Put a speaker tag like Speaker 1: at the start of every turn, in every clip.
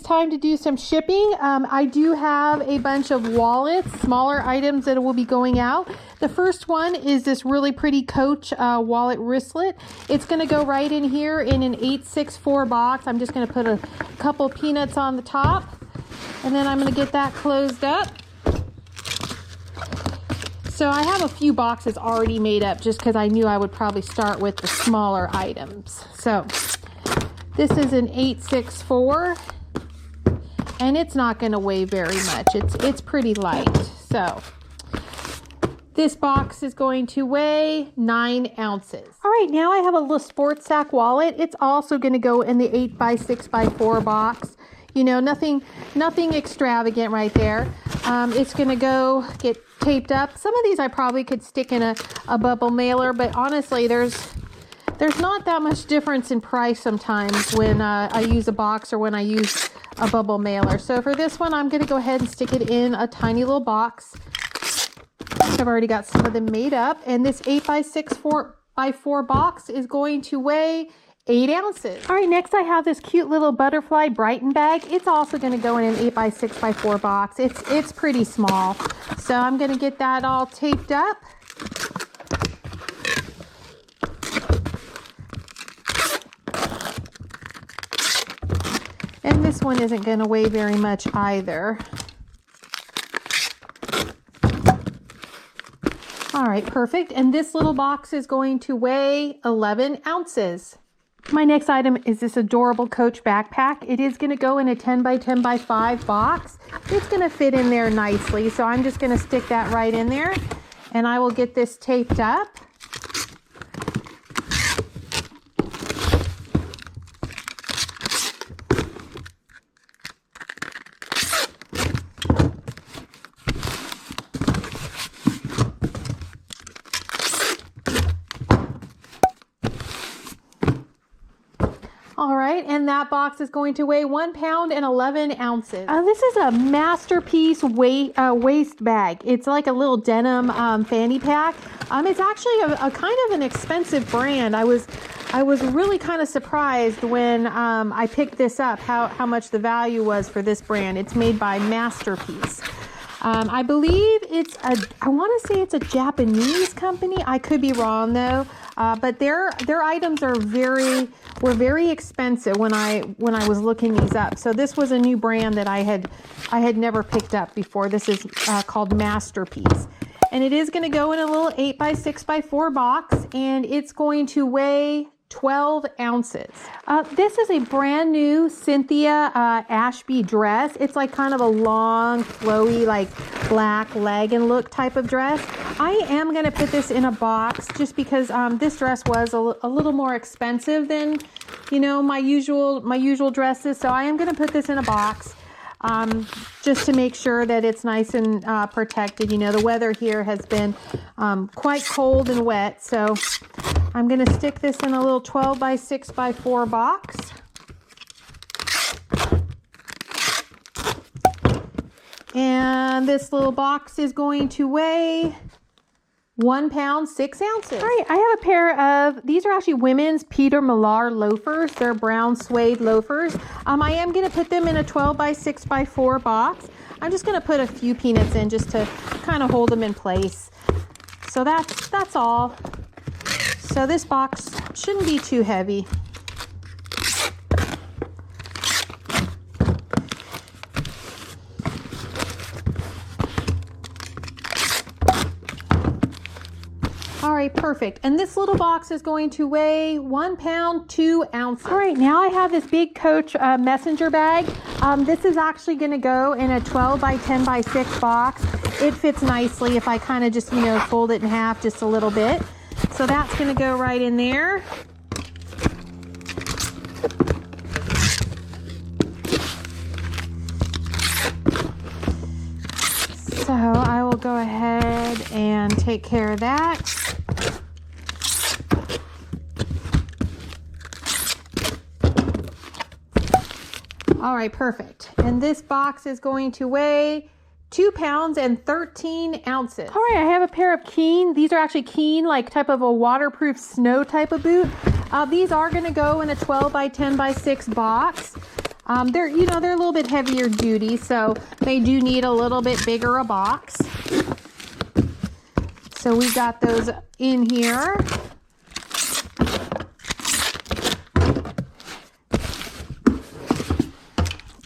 Speaker 1: time to do some shipping. I do have a bunch of wallets, smaller items that will be going out. The first one is this really pretty Coach wallet wristlet. It's going to go right in here in an 864 box. I'm just going to put a couple peanuts on the top, and then I'm going to get that closed up. So I have a few boxes already made up just because I knew I would probably start with the smaller items. So this is an 864, and it's not going to weigh very much. It's pretty light. So this box is going to weigh 9 ounces. All right, now I have a little sports sack wallet. It's also going to go in the 8x6x4 box. You know, nothing extravagant right there. It's going to go get taped up. Some of these I probably could stick in a bubble mailer, but honestly, there's not that much difference in price sometimes when I use a box or when I use a bubble mailer. So for this one, I'm going to go ahead and stick it in a tiny little box. I've already got some of them made up, and this 8x6x4 box is going to weigh 8 ounces. All right, next I have this cute little butterfly Brighton bag. It's also going to go in an 8x6x4 box. It's pretty small. So I'm going to get that all taped up. And this one isn't going to weigh very much either. All right, perfect. And this little box is going to weigh 11 ounces. My next item is this adorable Coach backpack. It is going to go in a 10x10x5 box. It's going to fit in there nicely. So I'm just going to stick that right in there, and I will get this taped up. All right, and that box is going to weigh 1 pound and 11 ounces. This is a masterpiece waist bag. It's like a little denim fanny pack. It's actually a kind of an expensive brand. I was really kind of surprised when I picked this up how much the value was for this brand. It's made by Masterpiece. I believe I want to say it's a Japanese company. I could be wrong though. But their items were very expensive when I was looking these up. So this was a new brand that I had never picked up before. This is called Masterpiece, and it is going to go in a little 8x6x4 box, and it's going to weigh 12 ounces. This is a brand new Cynthia Ashby dress. It's like kind of a long, flowy, like black legging look type of dress. I am going to put this in a box just because this dress was a little more expensive than, you know, my usual dresses. So I am going to put this in a box just to make sure that it's nice and protected. You know, the weather here has been quite cold and wet. So I'm going to stick this in a little 12x6x4 box. And this little box is going to weigh 1 pound, 6 ounces. All right, I have a pair of, these are actually women's Peter Millar loafers. They're brown suede loafers. I am going to put them in a 12x6x4 box. I'm just going to put a few peanuts in just to kind of hold them in place. So that's all. So this box shouldn't be too heavy. All right, perfect. And this little box is going to weigh 1 pound, 2 ounces. All right, now I have this big Coach messenger bag. This is actually going to go in a 12x10x6 box. It fits nicely if I kind of just, you know, fold it in half just a little bit. So that's going to go right in there. So I will go ahead and take care of that. All right, perfect. And this box is going to weigh 2 pounds and 13 ounces. All right, I have a pair of Keen. These are actually Keen, like type of a waterproof snow type of boot. These are going to go in a 12x10x6 box. They're, you know, they're a little bit heavier duty, so they do need a little bit bigger a box. So we got those in here.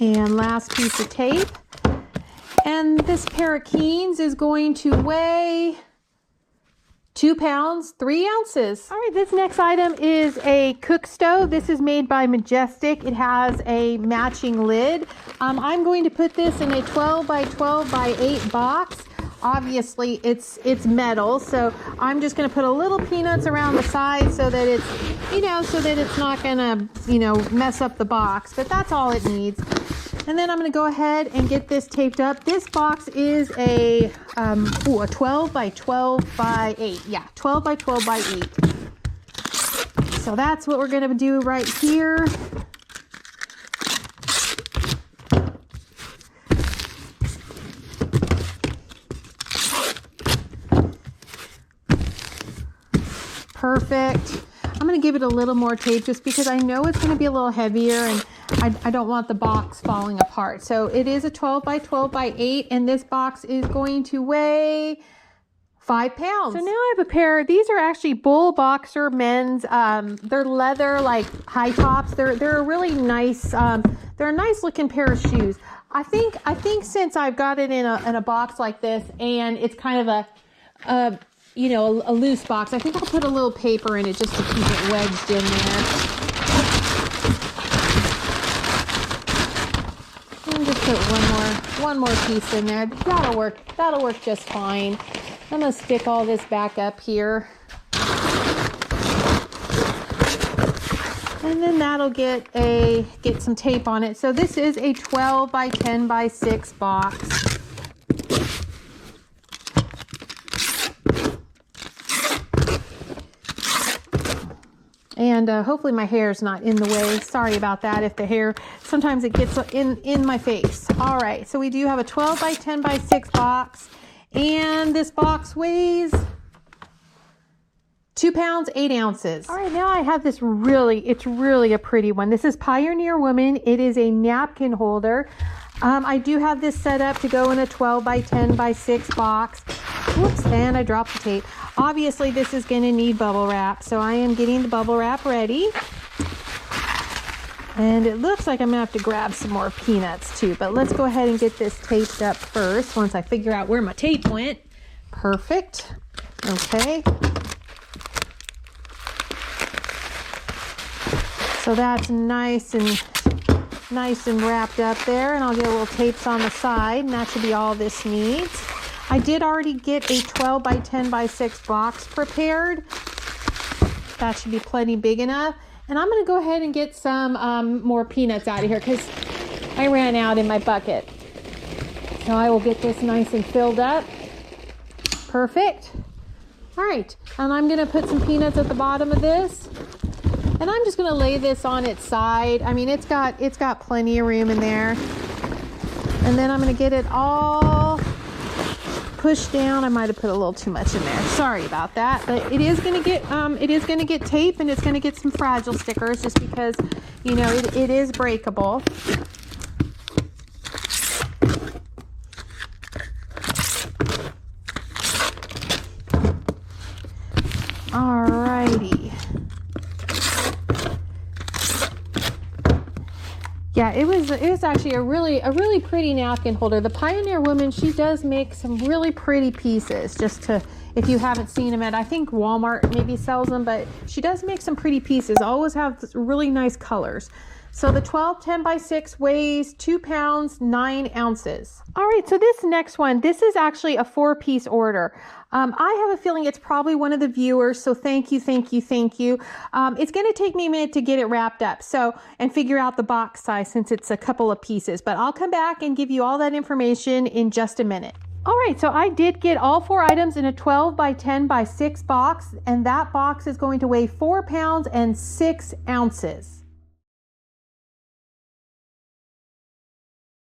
Speaker 1: And last piece of tape. And this pair of Keens is going to weigh 2 pounds, 3 ounces. All right, this next item is a cook stove. This is made by Majestic. It has a matching lid. I'm going to put this in a 12 by 12 by 8 box. Obviously, it's metal, so I'm just going to put a little peanuts around the side so that it's, you know, so that it's not going to, you know, mess up the box. But that's all it needs. And then I'm going to go ahead and get this taped up. This box is a 12 by 12 by 8. Yeah, 12 by 12 by 8. So that's what we're going to do right here. Perfect. I'm going to give it a little more tape just because I know it's going to be a little heavier and I don't want the box falling apart. So it is a 12 by 12 by 8 and this box is going to weigh 5 pounds. So now I have a pair. These are actually Bull Boxer men's. They're leather, like high tops. They're a really nice. They're a nice looking pair of shoes. I think since I've got it in a box like this and it's kind of a you know, a loose box, I think I'll put a little paper in it just to keep it wedged in there. And just put one more piece in there. That'll work just fine. I'm gonna stick all this back up here. And then that'll get some tape on it. So this is a 12 by 10 by 6 box. And hopefully my hair is not in the way. Sorry about that if the hair, sometimes it gets in my face. All right, so we do have a 12 by 10 by 6 box. And this box weighs 2 pounds, 8 ounces. All right, now I have this it's really a pretty one. This is Pioneer Woman. It is a napkin holder. I do have this set up to go in a 12 by 10 by 6 box. Whoops, and I dropped the tape. Obviously, this is going to need bubble wrap, so I am getting the bubble wrap ready. And it looks like I'm going to have to grab some more peanuts too, but let's go ahead and get this taped up first once I figure out where my tape went. Perfect. Okay. So that's nice and wrapped up there, and I'll get little tapes on the side, and that should be all this needs. I did already get a 12 by 10 by 6 box prepared. That should be plenty big enough. And I'm going to go ahead and get some more peanuts out of here because I ran out in my bucket. So I will get this nice and filled up. Perfect. All right, and I'm going to put some peanuts at the bottom of this. And I'm just going to lay this on its side. I mean, it's got plenty of room in there. And then I'm going to get it all pushed down. I might have put a little too much in there. Sorry about that. But it is going to get tape, and it's going to get some fragile stickers just because, you know, it is breakable. Alrighty. Yeah, it was actually a really pretty napkin holder. The Pioneer Woman, she does make some really pretty pieces. Just to, if you haven't seen them I think Walmart maybe sells them, but she does make some pretty pieces. Always have really nice colors. So the 12 10 by 6 weighs 2 pounds, 9 ounces. All right, so this next one, this is actually a 4-piece order. I have a feeling it's probably one of the viewers, so thank you. It's going to take me a minute to get it wrapped up, and figure out the box size since it's a couple of pieces, but I'll come back and give you all that information in just a minute. All right, so I did get all 4 items in a 12 by 10 by 6 box, and that box is going to weigh 4 pounds and 6 ounces.